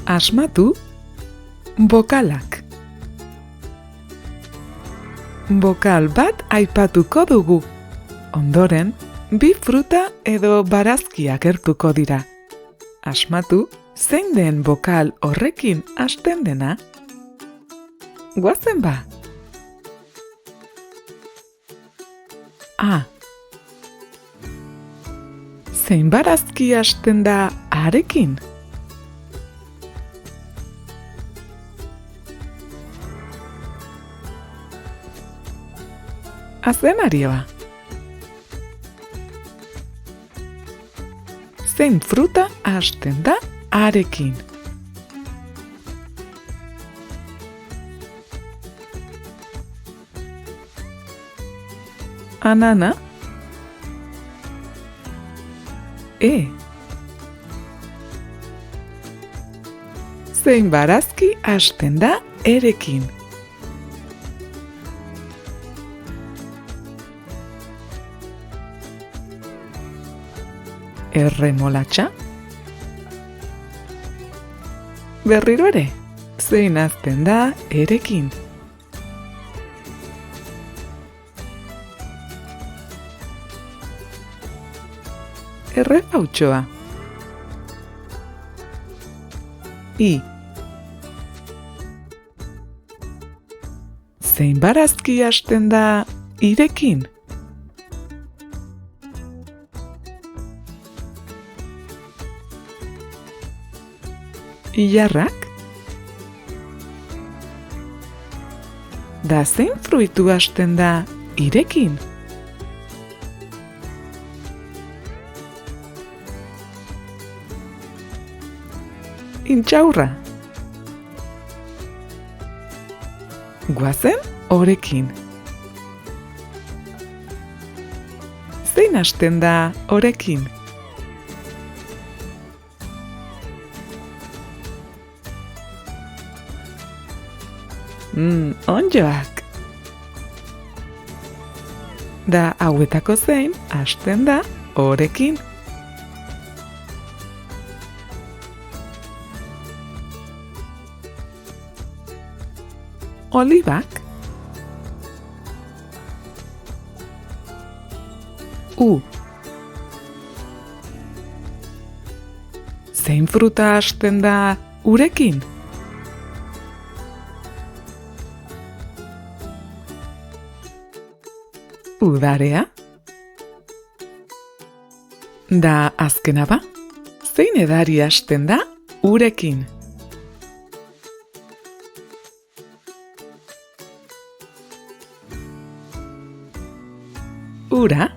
Asmatu bokalak. Bokal bat aipatuko dugu. Ondoren, bi fruta edo barazki agertuko dira. Asmatu zein den bokal horrekin hasten dena. Goazen ba. A. Zein barazki hasten da arekin? Azenarioa. Zein fruta hasten da arekin? Anana. E. Zein barazki hasten da erekin? Erremolatxa. Berriro ere, zein hasten da erekin? Errefautxoa. I. Zein barazki hasten da irekin? Ilarrak. Da zein fruitu hasten da irekin? Intxaurra. Goazen orekin. Zein hasten da orekin? Ondjoak. Da hauetako zein hasten da orekin? Olibak. U. Zein fruta hasten da urekin? Udarea. Da azkena ba, zein edari hasten da urekin? Ura.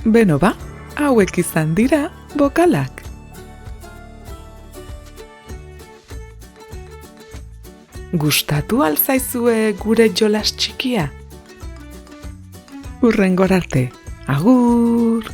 Beno ba, hauek izan dira bokalak. Gustatu al zaizue gure jolas txikia? Hurrengora arte. Agur!